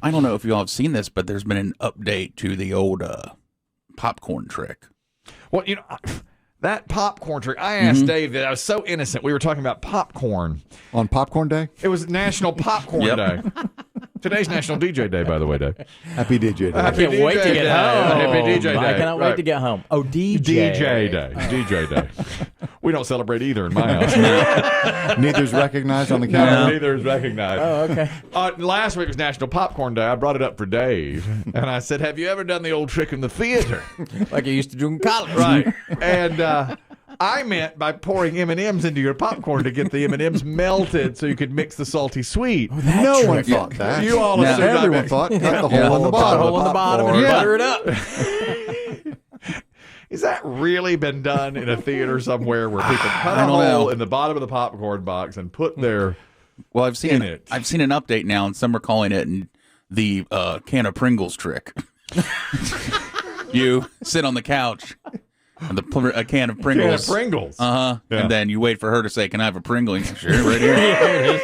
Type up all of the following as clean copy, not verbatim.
I don't know if you all have seen this, but there's been an update to the old popcorn trick. Well, that popcorn trick, I asked Dave that. I was so innocent. We were talking about popcorn. On Popcorn Day? It was National Popcorn Day. Today's National DJ Day, by the way, Dave. Happy DJ Day. I can't wait to get home. Happy DJ Day. I cannot wait to get home. Oh, DJ. DJ Day. DJ Day. We don't celebrate either in my house. Neither's recognized on the calendar. Neither is recognized. Oh, okay. Last week was National Popcorn Day. I brought it up for Dave, and I said, have you ever done the old trick in the theater? Like I used to do in college. Right. And I meant by pouring M&Ms into your popcorn to get the M&Ms melted so you could mix the salty sweet. No one thought that. You all assumed Everyone thought cut the hole in the bottom. Hole in the bottom and butter it up. Has that really been done in a theater somewhere where people cut a hole in the bottom of the popcorn box and put their Well, I've seen an update now, and some are calling it the can of Pringles trick. You sit on the couch, and a can of Pringles. Can of Pringles. Yeah. And then you wait for her to say, "Can I have a Pringle?" And you say, sure, right here.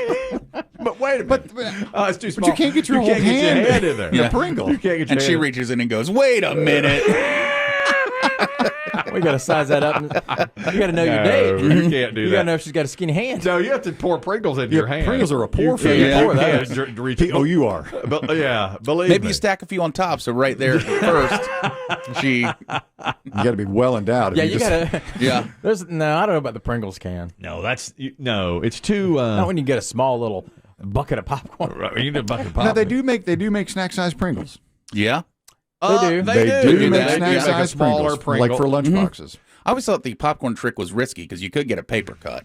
But wait a minute. It's too small. But you can't get your whole hand in there. Yeah. Pringle. You can't get your And she hand. reaches in and goes, "Wait a minute." We got to size that up. You got to know your date. You can't do that. You got to know if she's got a skinny hand. No, you have to pour Pringles into your hand. Pringles are a poor food. P-O-U-R. Yeah, believe Maybe me. you stack a few on top, so right there first, she. You got to be well endowed. Yeah, you got to. Yeah. No, I don't know about the Pringles can. No, it's too. Not when you get a small little bucket of popcorn. Right, you need a bucket of popcorn. Now they do make snack-sized Pringles. Yeah. They do. They do make that. snack-sized smaller Pringles, like for lunch boxes. I always thought the popcorn trick was risky because you could get a paper cut.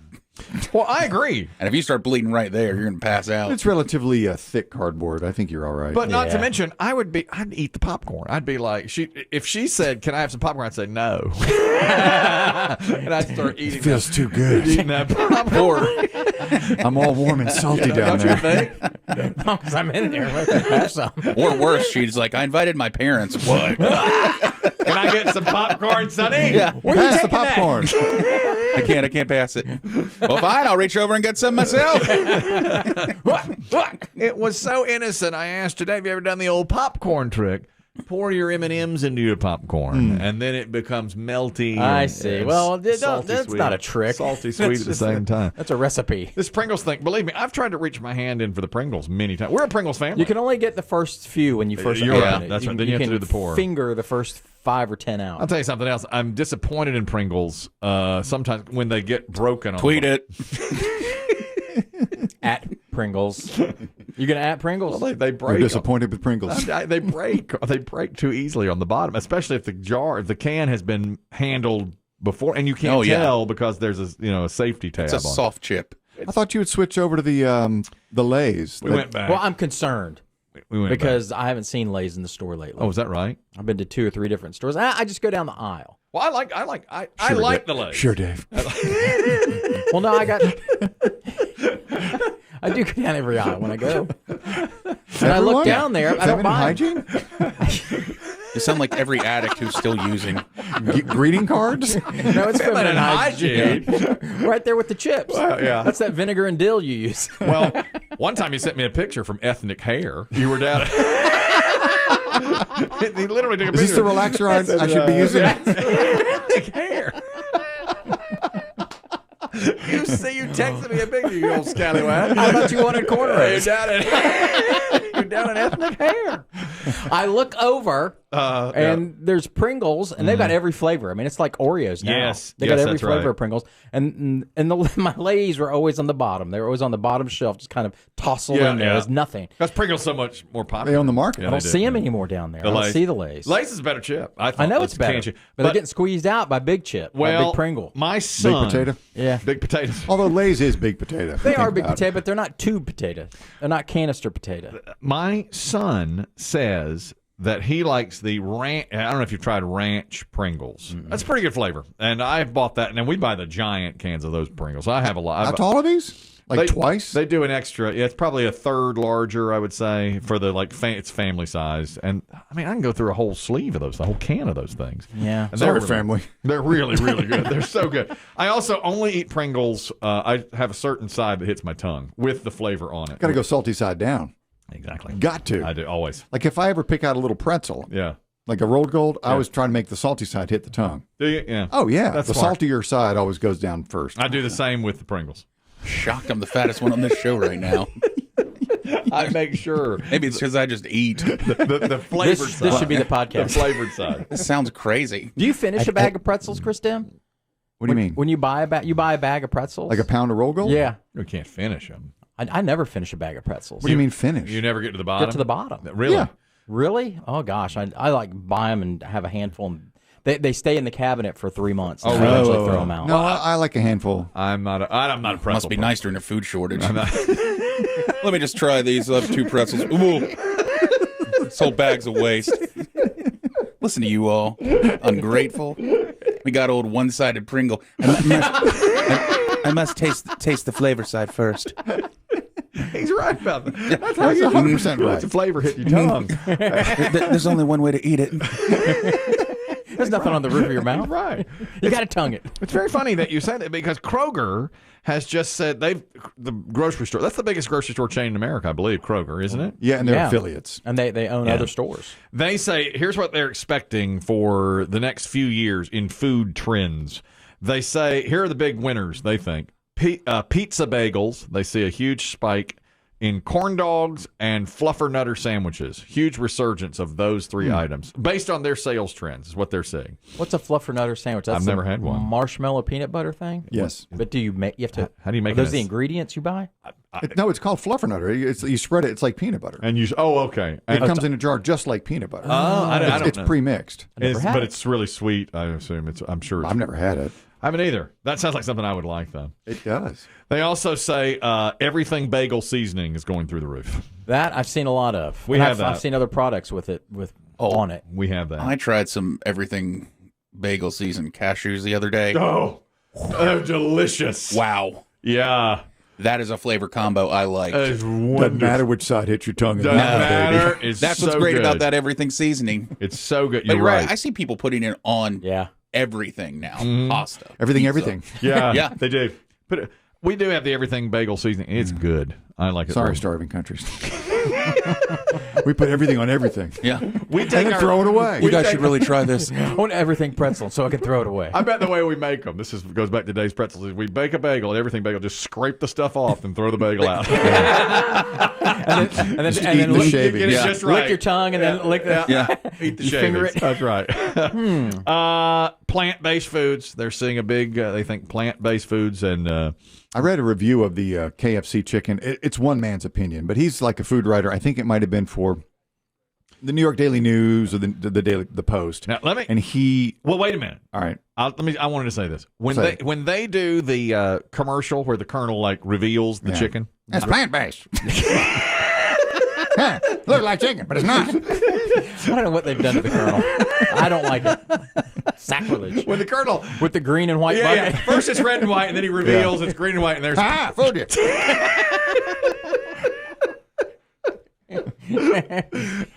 Well, I agree. And if you start bleeding right there, you're going to pass out. It's relatively thick cardboard. I think you're all right. But not to mention, I'd eat the popcorn. I'd be like, if she said, "Can I have some popcorn?" I'd say no, and I'd start eating. It feels too good. Eating that popcorn. I'm all warm and salty down Don't you there. think? Because I'm in there. Let me have some. Or worse, she's like, "I invited my parents." What? Can I get some popcorn, Sonny? Yeah. Pass the popcorn. I can't pass it. Well, fine, I'll reach over and get some myself. It was so innocent. I asked today, have you ever done the old popcorn trick? Pour your M&Ms into your popcorn, and then it becomes melty. I see. Well, that's sweet. not a trick. Salty sweet at the same time. That's a recipe. This Pringles thing, believe me, I've tried to reach my hand in for the Pringles many times. We're a Pringles family. You can only get the first few when you first You're open right. it. That's right. Then you have to do the pour. Finger the first 5 or 10 out. I'll tell you something else. I'm disappointed in Pringles sometimes when they get broken on Tweet them. it. At Pringles. You gonna at Pringles? Well, they break. We're disappointed with Pringles. They break. They break too easily on the bottom, especially if the can has been handled before, and you can't tell because there's a safety tab. It's a on soft chip. I thought you would switch over to the Lay's. We went back. Well, I'm concerned we went because I haven't seen Lay's in the store lately. Oh, is that right? I've been to 2 or 3 different stores. I just go down the aisle. Well, I like the Lay's. Sure, Dave. Well, no, I do go down every aisle when I go. And I look down there. I don't mind. Hygiene? You sound like every addict who's still using. Greeting cards? No, it's feminine hygiene. Right there with the chips. Well, yeah. That's that vinegar and dill you use. Well, one time you sent me a picture from Ethnic Hair. You were down. He literally took a picture. Is this the relaxer I should be using? Ethnic Hair. You texted me a picture, you old scallywag. I thought you wanted cornrows. You're down in Ethnic Hair. I look over, and there's Pringles, and they've got every flavor. I mean, it's like Oreos now. Yes. They got every that's flavor right. of Pringles. And my Lay's were always on the bottom. They were always on the bottom shelf, just kind of tousled in there. There's nothing. Because Pringles so much more popular. They own the market. I don't see them anymore down there. I don't see the Lay's. Lay's is a better chip. I know it's better, but they're getting squeezed out by Big Chip, by Big Pringle. My son. Big potato? Yeah. Big potatoes. Although Lay's is big potato. They are big potato, but they're not tube potato. They're not canister potato. My son says that he likes the ranch. I don't know if you've tried ranch Pringles. That's a pretty good flavor. And I've bought that. And then we buy the giant cans of those Pringles. I have a lot. How tall are these? Like twice? They do an extra. Yeah, it's probably a third larger, I would say, for the it's family size. And I mean, I can go through a whole sleeve of those, a whole can of those things. Yeah. And Sorry, family. They're really, really good. They're so good. I also only eat Pringles. I have a certain side that hits my tongue with the flavor on it. Got to go salty side down. Exactly. Got to. I do, always. Like if I ever pick out a little pretzel, Yeah. like a rolled gold, I always try to make the salty side hit the tongue. Do you? Yeah. Oh, yeah. That's the smart. saltier side always goes down first. I do the same with the Pringles. Shocked I'm the fattest one on this show right now. I make sure. Maybe it's because I just eat. The flavored side. This should be the The podcast. flavored side. This sounds crazy. Do you finish a bag of pretzels, Chris Demm? What do you mean? When you buy a bag of pretzels? Like a pound of roll gold? Yeah. You can't finish them. I never finish a bag of pretzels. What do you mean finish? You never get to the bottom? Get to the bottom. Really? Yeah. Really? Oh, gosh. I like buy them and have a handful. And they stay in the cabinet for 3 months. And I eventually throw them out. No, I like a handful. I'm not a pretzel. Must be person. nice during a food shortage. Let me just try these. I'll have 2 pretzels. Ooh. This whole bag's a waste. Listen to you all. Ungrateful. We got old one-sided Pringle. I must taste the flavor side first. He's right about that. That's 100% right. It's a flavor hit your tongue. There's only one way to eat it. There's nothing on the roof of your mouth. Right. You got to tongue it. It's very funny that you say that because Kroger has just said the grocery store. That's the biggest grocery store chain in America, I believe. Kroger, isn't it? Yeah, and they're Yeah. affiliates. And they own other stores. They say here's what they're expecting for the next few years in food trends. They say here are the big winners. They think pizza bagels. They see a huge spike in corn dogs and Fluffernutter sandwiches. Huge resurgence of those 3 items based on their sales trends is what they're saying. What's a Fluffernutter sandwich? That's I've never had one. Marshmallow peanut butter thing? Yes. But do you make? You have to. How do you make Are those it? the ingredients you buy? No, it's called Fluffernutter. You spread it. It's like peanut butter. And okay. It comes in a jar just like peanut butter. I don't It's know. pre-mixed. never had But it. it's really sweet. I assume I'm sure. I've never had it. I haven't either. That sounds like something I would like, though. It does. They also say everything bagel seasoning is going through the roof. That I've seen a lot of. We And have I've that. seen other products with it on it. We have that. I tried some everything bagel seasoned cashews the other day. Oh, delicious. Wow. Yeah. That is a flavor combo I like. It's Doesn't wonderful. matter which side hits your tongue. Doesn't matter. It's That's so what's great good. about that everything seasoning. It's so good. But You're right. I see people putting it on Yeah. everything now. Pasta. Everything, pizza. everything. Yeah, Yeah. they do. But we do have the everything bagel seasoning. It's good. I like it. Sorry, starving countries. We put everything on everything. Yeah. We And take then our, throw it away. You guys should really try this. I want everything pretzel so I can throw it away. I bet the way we make them, goes back to Dave's pretzels, is we bake a bagel, everything bagel, just scrape the stuff off and throw the bagel out. and then Just eat the lick, shavings. Get it Yeah. just right. lick your tongue and then lick the. Yeah. Eat the You finger shavings. it. That's right. Plant-based foods. They're seeing a big, they think, plant-based foods. And I read a review of the KFC chicken. It's one man's opinion, but he's like a food writer. I think it might have been for the New York Daily News or the Post. now, let me. And he, Well, wait a minute. all right, I wanted to say this. When Say they it. do the commercial where the Colonel like reveals the Yeah. chicken, that's plant based. Look like chicken, but it's not. I don't know what they've done to the Colonel. I don't like it. Sacrilege. when the Colonel, With the green and white bucket. first it's red and white, and then he reveals it's green and white, and there's Fooled you.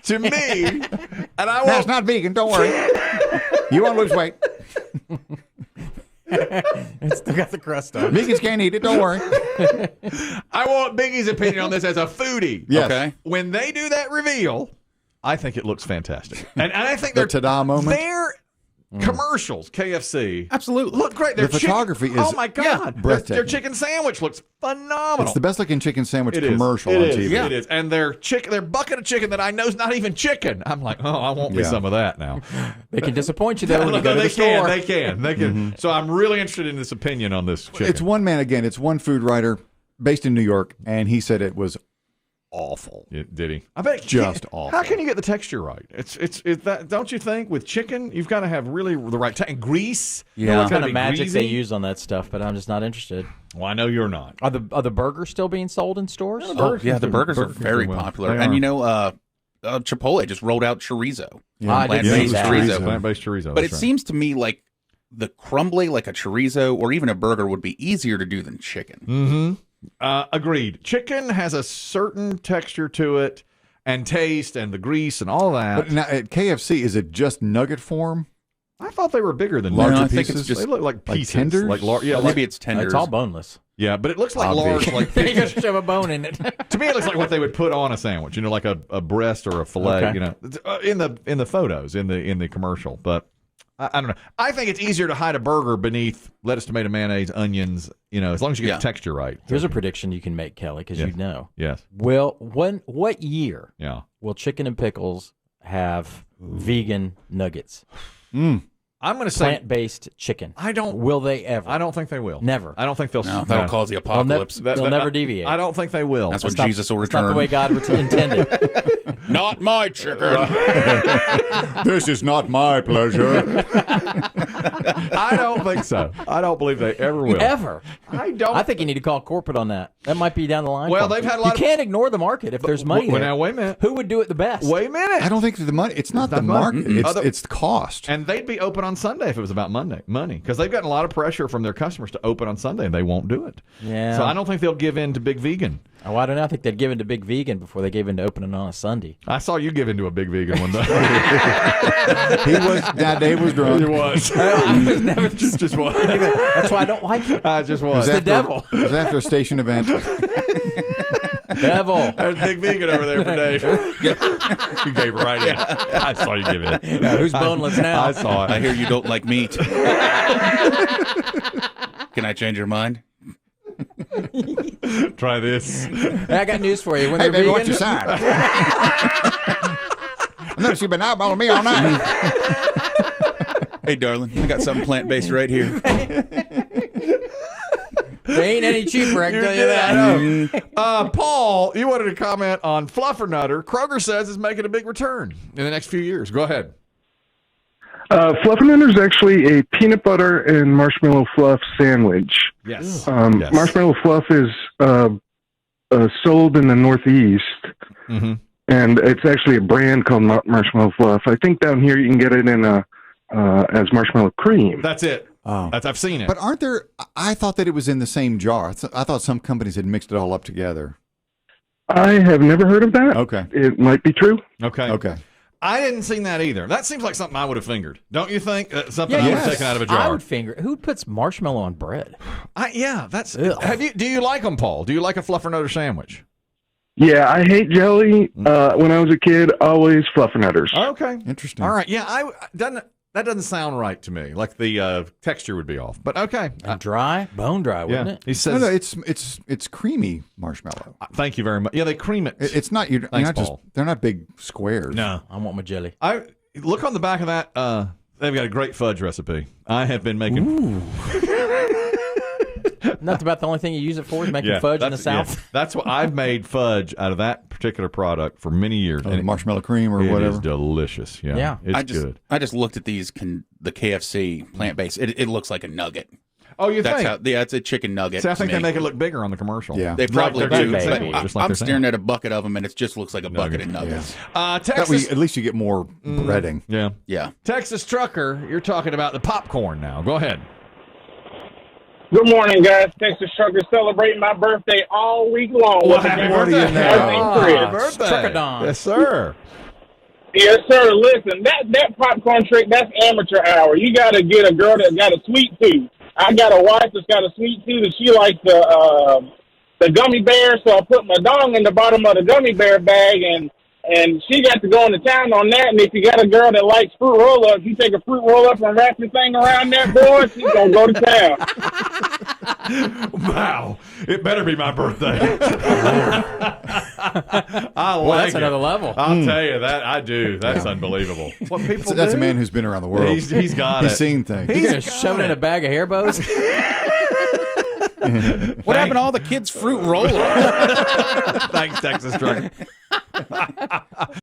to me, and I No, it's won't. not vegan. Don't worry. You won't lose weight. It's still got the crust on. Vegans can't eat it. Don't worry. I want Biggie's opinion on this as a foodie. Yes. Okay. When they do that reveal, I think it looks fantastic, and I think The they're ta-da moment. Their commercials, KFC, Absolutely. look great. Their The photography is oh my god, their breathtaking. chicken sandwich looks phenomenal. It's the best looking chicken sandwich It is. commercial It on is. TV. It is. And their bucket of chicken that I know is not even chicken. I'm like, oh, I want me Yeah. some of that now. They can disappoint you though when you go to they the can. store. They can. They can. So I'm really interested in this opinion on this chicken. It's one man again. It's one food writer based in New York, and he said it was awful. Did he? I bet Just awful. How can you get the texture right? It's that. Don't you think with chicken you've got to have really the right grease? Yeah. What kind Gotta of be magic they greasy. use on that stuff, but I'm just not interested. Well, I know you're not. Are the burgers still being sold in stores? Oh, yeah, the burgers are very well. popular. They And are. you know, Chipotle just rolled out chorizo. I did see Plant-based that. chorizo. Plant-based chorizo. But that's it right. seems to me like the crumbly, like a chorizo or even a burger, would be easier to do than chicken. Agreed. Chicken has a certain texture to it and taste and the grease and all that. But now at KFC, is it just nugget form? I thought they were bigger than Larger that. I think pieces? it's just They look like pieces. tenders? Like Yeah, maybe it's tenders. It's all boneless. Yeah, but it looks like Obvious. large, like You got to shove a bone in it. to me, it looks like what they would put on a sandwich. Like a breast or a fillet. Okay. In the photos in the commercial. But I don't know. I think it's easier to hide a burger beneath lettuce, tomato, mayonnaise, onions. As long as you get the texture right. Here's a prediction you can make, Kelly, because you know. Yes. What year will Chicken and Pickles have vegan nuggets? I'm going to say Plant-based chicken. Will they ever? I don't think they will. Never. I don't think they'll. No, that'll cause the apocalypse. They'll never deviate. I don't think they will. That's when It's not- Jesus will It's not return. the way God intended. Not my chicken. This is not my pleasure. I don't think so. I don't believe they ever will. Ever. I don't. I think you need to call corporate on that. That might be down the line. Well, for 'em. they've had a lot You of- can't ignore the market if there's money Well, there. now, wait a minute. Who would do it the best? Wait a minute. I don't think the money. It's not the market. It's the cost. And they'd be open on Sunday if it was about money, because they've gotten a lot of pressure from their customers to open on Sunday, and they won't do it. Yeah. So I don't think they'll give in to Big Vegan. Oh, I don't know. I think they'd give in to Big Vegan before they gave in to opening on a Sunday. I saw you give in to a Big Vegan one day. That day was drunk. It was. I was never just was. That's why I don't like it. I just was. the devil. It was after a station event. Devil. There's Big Vegan over there for Dave. You gave right in. I saw you give in. Now, who's boneless now? I saw I it. hear you don't like meat. Can I change your mind? Try this. Hey, I got news for you. When Hey, they're baby, vegan, what's your sign? I noticed you've been eyeballing me all night. Hey, darling, I got something plant-based right here. they ain't any cheaper. I can tell you I that. know. Paul, you wanted to comment on Fluffernutter. Kroger says is making a big return in the next few years. Go ahead. Fluffernutter is actually a peanut butter and marshmallow fluff sandwich. Yes. Yes. Marshmallow fluff is sold in the Northeast, and it's actually a brand called Marshmallow Fluff. I think down here you can get it in as marshmallow cream. That's it. Oh. I've seen it. But aren't there? I thought that it was in the same jar. I thought some companies had mixed it all up together. I have never heard of that. Okay. It might be true. Okay. I didn't see that either. That seems like something I would have fingered. Don't you think? Something I Yeah, would have yes. taken out of a I jar. would finger. Who puts marshmallow on bread? That's. Ugh. Do you like them, Paul? Do you like a Fluffernutter sandwich? Yeah, I hate jelly. When I was a kid, always Fluffernutters. Okay. Interesting. All right. Yeah. That doesn't sound right to me. Like the texture would be off. But okay. And dry, bone dry, wouldn't it? He says. No, it's creamy marshmallow. Thank you very much. Yeah, they cream it. It's not. You're Thanks, not just. Paul. They're not big squares. No. I want my jelly. I look on the back of that. They've got a great fudge recipe. I have been making. That's about the only thing you use it for is making fudge in the South. That's what I've made fudge out of that particular product for many years. And marshmallow cream or it whatever. is delicious. Yeah. It's good. I just looked at these the KFC plant-based. It looks like a nugget. Oh, you That's think? how? Yeah, it's a chicken nugget. See, I to think me. they make it look bigger on the commercial. Yeah. They probably Like they're do. doing But sandwich, just like I'm they're staring at a bucket of them, and it just looks like a bucket of nuggets. That Texas. way, at least you get more breading. Yeah. Yeah. Texas trucker, you're talking about the popcorn now. Go ahead. Good morning, guys. Texas Trucker celebrating my birthday all week long. Well, happy birthday. Happy birthday. Truckadon. Yes, sir. Yes, sir. Listen, that popcorn trick, that's amateur hour. You got to get a girl that got a sweet tooth. I got a wife that's got a sweet tooth, and she likes the gummy bear, so I put my dong in the bottom of the gummy bear bag, and she got to go into town on that. And if you got a girl that likes fruit roll-ups, you take a fruit roll-up and wrap the thing around that boy, she's going to go to town. Wow. It better be my birthday. I like That's it. another level. I'll tell you that. I do. That's unbelievable. What people That's do? a man who's been around the world. He's got He's it. seen things. You're going to shove it in a bag of hair bows? What happened to all the kids' fruit roll-ups? Thanks, Texas trucker.